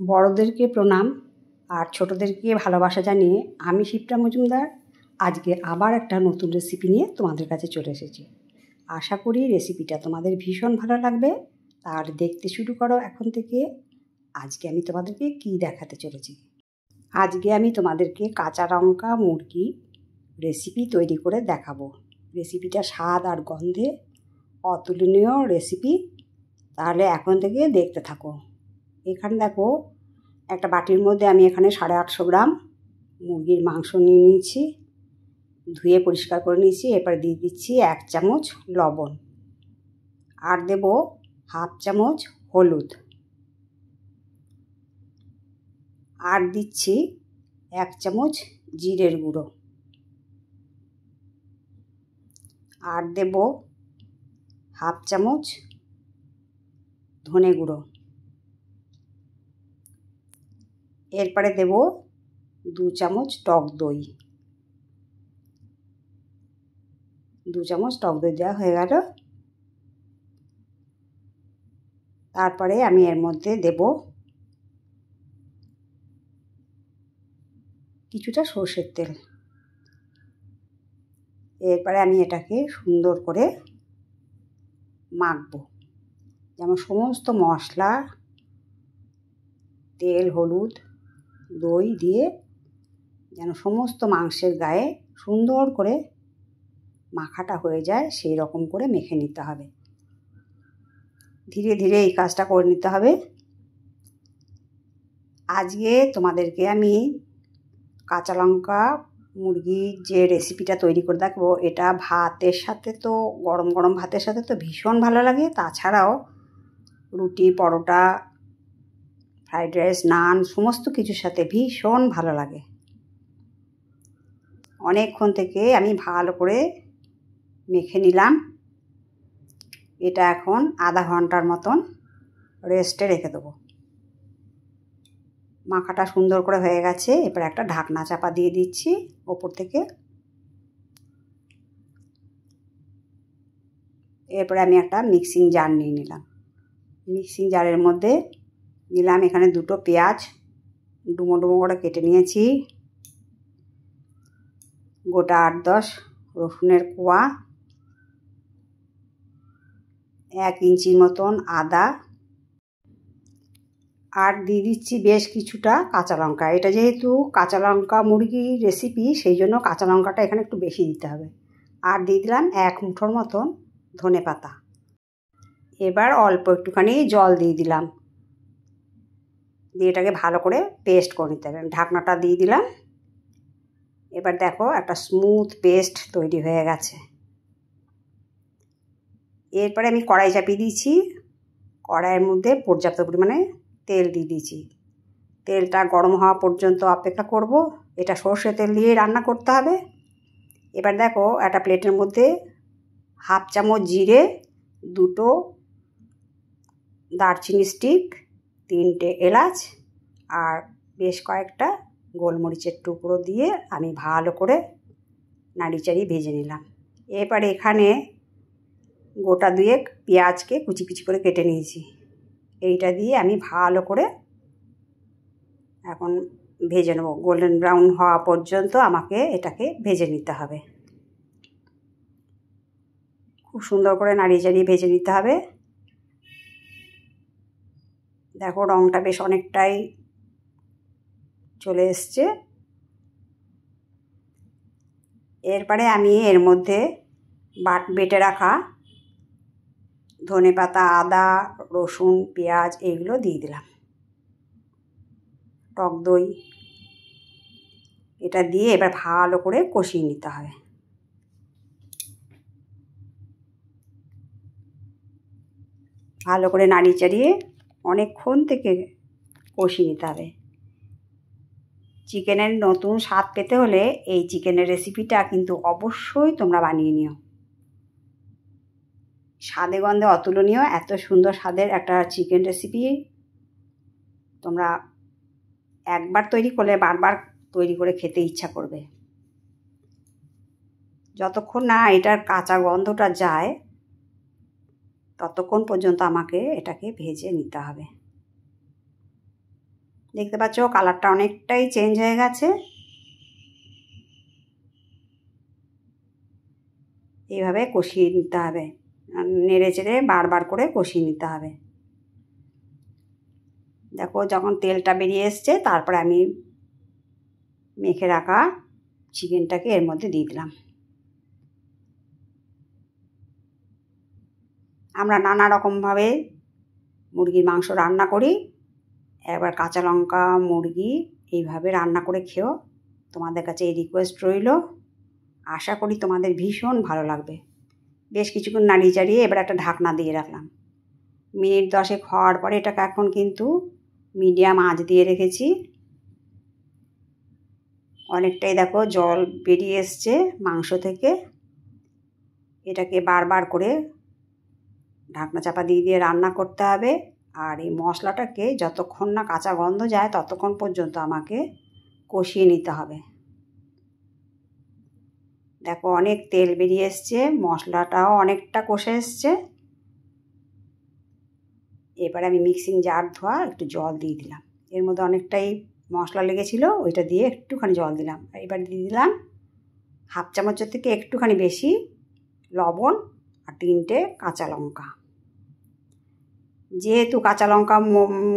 বড়দেরকে প্রণাম আর ছোটদেরকে ভালোবাসা জানিয়ে আমি শিপ্রা মজুমদার আজকে আবার একটা নতুন রেসিপি নিয়ে তোমাদের কাছে চলে এসেছি। আশা করি রেসিপিটা তোমাদের ভীষণ ভালো লাগবে। আর দেখতে শুরু করো এখন থেকে। আজকে আমি তোমাদেরকে কি দেখাতে চলেছি। আজকে আমি তোমাদেরকে কাঁচা লঙ্কা মুরগি রেসিপি তৈরি করে দেখাবো। রেসিপিটা স্বাদ আর গন্ধে অতুলনীয় রেসিপি। তাহলে এখন থেকে দেখতে থাকো। এখানে দেখো, একটা বাটির মধ্যে আমি এখানে 850 গ্রাম মুরগির মাংস নিয়ে নিয়েছি, ধুয়ে পরিষ্কার করে নিয়েছি। এরপর দিয়ে দিচ্ছি 1 চামচ লবণ, আর দেব হাফ চামচ হলুদ, আর দিচ্ছি 1 চামচ জিরের গুঁড়ো, আর দেব হাফ চামচ ধনে গুঁড়ো। এরপরে দেব 2 চামচ টক দই। 2 চামচ টক দই দেওয়া হয়ে গেল। তারপরে আমি এর মধ্যে দেব কিছুটা সরষের তেল। এরপরে আমি এটাকে সুন্দর করে মাখবো, যেমন সমস্ত মশলা, তেল, হলুদ, দই দিয়ে যেন সমস্ত মাংসের গায়ে সুন্দর করে মাখাটা হয়ে যায়, সেই রকম করে মেখে নিতে হবে। ধীরে ধীরে এই কাজটা করে নিতে হবে। আজকে তোমাদেরকে আমি কাঁচা লঙ্কা মুরগির যে রেসিপিটা তৈরি করে দেখাবো, এটা ভাতের সাথে তো, গরম গরম ভাতের সাথে তো ভীষণ ভালো লাগে। তাছাড়াও রুটি, পরোটা, ফ্রাইড রাইস, নান সমস্ত কিছুর সাথে ভীষণ ভালো লাগে। অনেকক্ষণ থেকে আমি ভালো করে মেখে নিলাম। এটা এখন আধা ঘন্টার মতন রেস্টে রেখে দেবো। মাখাটা সুন্দর করে হয়ে গেছে। এরপর একটা ঢাকনা চাপা দিয়ে দিচ্ছি ওপর থেকে। এরপরে আমি একটা মিক্সিং জার নিয়ে নিলাম। মিক্সিং জারের মধ্যে নিলাম এখানে 2টো পেঁয়াজ, ডুমো ডুমো করে কেটে নিয়েছি, গোটা 8-10 রসুনের কোয়া, 1 ইঞ্চির মতন আদা, আর দিয়ে দিচ্ছি বেশ কিছুটা কাঁচা লঙ্কা। এটা যেহেতু কাঁচা লঙ্কা মুরগি রেসিপি, সেই জন্য কাঁচা লঙ্কাটা এখানে একটু বেশি দিতে হবে। আর দিয়ে দিলাম 1 মুঠোর মতন ধনে পাতা। এবার অল্প একটুখানি জল দিয়ে দিলাম, দিয়ে এটাকে ভালো করে পেস্ট করে নিতে হবে। ঢাকনাটা দিয়ে দিলাম। এবার দেখো, একটা স্মুথ পেস্ট তৈরি হয়ে গেছে। এরপরে আমি কড়াই চাপিয়ে দিয়েছি। কড়াইয়ের মধ্যে পর্যাপ্ত পরিমাণে তেল দিয়ে দিয়েছি। তেলটা গরম হওয়া পর্যন্ত অপেক্ষা করব। এটা সর্ষে তেল দিয়ে রান্না করতে হবে। এবার দেখো, একটা প্লেটের মধ্যে হাফ চামচ জিরে, 2টো দারচিনি স্টিক, 3টে এলাচ, আর বেশ কয়েকটা গোলমরিচের টুকরো দিয়ে আমি ভালো করে নাড়িচাড়ি ভেজে নিলাম। এরপরে এখানে গোটা 2 পেঁয়াজকে কুচি কুচি করে কেটে নিয়েছি। এইটা দিয়ে আমি ভালো করে এখন ভেজে নেব। গোল্ডেন ব্রাউন হওয়া পর্যন্ত আমাকে এটাকে ভেজে নিতে হবে। খুব সুন্দর করে নাড়িয়ে চাড়িয়ে ভেজে নিতে হবে। দেখো, রঙটা বেশ অনেকটাই চলে এসছে। এরপরে আমি এর মধ্যে বেটে রাখা ধনেপাতা, আদা, রসুন, পেঁয়াজ এইগুলো দিয়ে দিলাম। টক দই এটা দিয়ে এবার ভালো করে কষিয়ে নিতে হবে। ভালো করে নাড়িয়ে চাড়িয়ে অনেকক্ষণ থেকে কষিয়ে নিতে হবে। চিকেনের নতুন স্বাদ পেতে হলে এই চিকেনের রেসিপিটা কিন্তু অবশ্যই তোমরা বানিয়ে নিও। স্বাদে গন্ধে অতুলনীয়, এত সুন্দর স্বাদের একটা চিকেন রেসিপি তোমরা একবার তৈরি করলে বারবার তৈরি করে খেতে ইচ্ছা করবে। যতক্ষণ না এটার কাঁচা গন্ধটা যায় ততক্ষণ পর্যন্ত আমাকে এটাকে ভেজে নিতে হবে। দেখতে পাচ্ছ কালারটা অনেকটাই চেঞ্জ হয়ে গেছে। এইভাবে কষিয়ে নিতে হবে, নেড়ে চেড়ে বারবার করে কষিয়ে নিতে হবে। দেখো যখন তেলটা বেরিয়ে এসছে তারপরে আমি মেখে রাখা চিকেনটাকে এর মধ্যে দিয়ে দিলাম। আমরা নানা রকমভাবে মুরগির মাংস রান্না করি, একবার কাঁচা লঙ্কা মুরগি এইভাবে রান্না করে খেও। তোমাদের কাছে এই রিকোয়েস্ট রইল, আশা করি তোমাদের ভীষণ ভালো লাগবে। বেশ কিছুক্ষণ নাড়িয়ে চাড়িয়ে এবার একটা ঢাকনা দিয়ে রাখলাম। মিনিট 10 হওয়ার পরে এটাকে এখন কিন্তু মিডিয়াম আঁচ দিয়ে রেখেছি। অনেকটাই দেখো জল বেরিয়ে এসছে মাংস থেকে। এটাকে বারবার করে ঢাকনা চাপা দিয়ে দিয়ে রান্না করতে হবে। আর এই মশলাটাকে যতক্ষণ না কাঁচা গন্ধ যায় ততক্ষণ পর্যন্ত আমাকে কষিয়ে নিতে হবে। দেখো অনেক তেল বেরিয়ে এসছে, মশলাটাও অনেকটা কষে এসছে। এবারে আমি মিক্সিং জার ধোয়া একটু জল দিয়ে দিলাম। এর মধ্যে অনেকটাই মশলা লেগেছিল, ওইটা দিয়ে একটুখানি জল দিলাম। এবার দিয়ে দিলাম হাফ চামচের থেকে একটুখানি বেশি লবণ আর 3টে কাঁচা লঙ্কা। যেহেতু কাঁচা লঙ্কা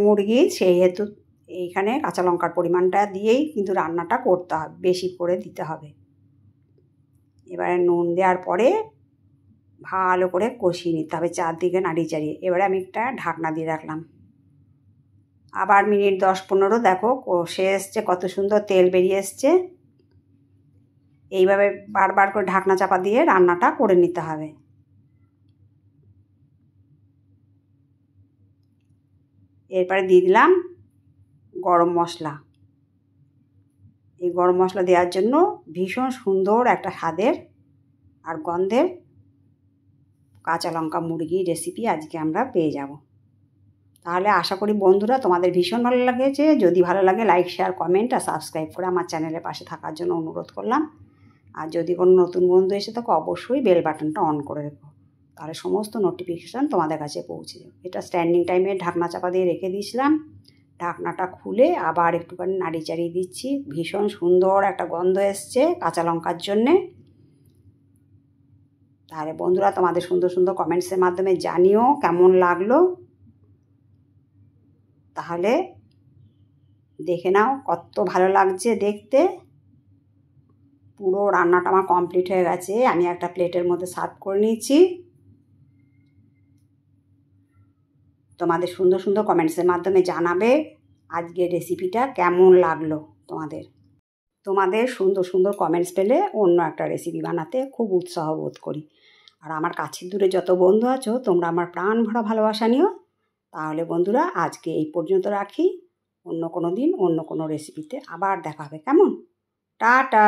মুরগি, সেহেতু এইখানে কাঁচা লঙ্কার পরিমাণটা দিয়েই কিন্তু রান্নাটা করতে হবে, বেশি করে দিতে হবে। এবারে নুন দেওয়ার পরে ভালো করে কষিয়ে নিতে হবে চারদিকে নাড়িয়ে চাড়িয়ে। এবারে আমি একটা ঢাকনা দিয়ে রাখলাম। আবার মিনিট 10-15 দেখো কষে এসছে, কত সুন্দর তেল বেরিয়ে এসছে। এইভাবে বারবার করে ঢাকনা চাপা দিয়ে রান্নাটা করে নিতে হবে। এরপরে দিয়ে দিলাম গরম মশলা। এই গরম মশলা দেওয়ার জন্য ভীষণ সুন্দর একটা স্বাদের আর গন্ধের কাঁচা লঙ্কা মুরগির রেসিপি আজকে আমরা পেয়ে যাব। তাহলে আশা করি বন্ধুরা তোমাদের ভীষণ ভালো লাগেছে। যদি ভালো লাগে লাইক, শেয়ার, কমেন্ট আর সাবস্ক্রাইব করে আমার চ্যানেলের পাশে থাকার জন্য অনুরোধ করলাম। আর যদি কোনো নতুন বন্ধু এসে থাকো অবশ্যই বেল বাটনটা অন করে রেখো, তাহলে সমস্ত নোটিফিকেশান তোমাদের কাছে পৌঁছে যাবে। এটা স্ট্যান্ডিং টাইমে ঢাকনা চাপা দিয়ে রেখে দিয়েছিলাম। ঢাকনাটা খুলে আবার একটুখানি নাড়ি চাড়িয়ে দিচ্ছি। ভীষণ সুন্দর একটা গন্ধ এসছে কাঁচা লঙ্কার জন্যে। তাহলে বন্ধুরা তোমাদের সুন্দর সুন্দর কমেন্টসের মাধ্যমে জানিও কেমন লাগলো। তাহলে দেখে নাও কত ভালো লাগছে দেখতে। পুরো রান্নাটা আমার কমপ্লিট হয়ে গেছে। আমি একটা প্লেটের মধ্যে সার্ভ করে নিয়েছি। তোমাদের সুন্দর সুন্দর কমেন্টসের মাধ্যমে জানাবে আজকের রেসিপিটা কেমন লাগলো তোমাদের। তোমাদের সুন্দর সুন্দর কমেন্টস পেলে অন্য একটা রেসিপি বানাতে খুব উৎসাহ বোধ করি। আর আমার কাছের দূরে যত বন্ধু আছো তোমরা আমার প্রাণ ভরা ভালোবাসা নিও। তাহলে বন্ধুরা আজকে এই পর্যন্ত রাখি। অন্য কোনো দিন অন্য কোনো রেসিপিতে আবার দেখা হবে, কেমন? টাটা।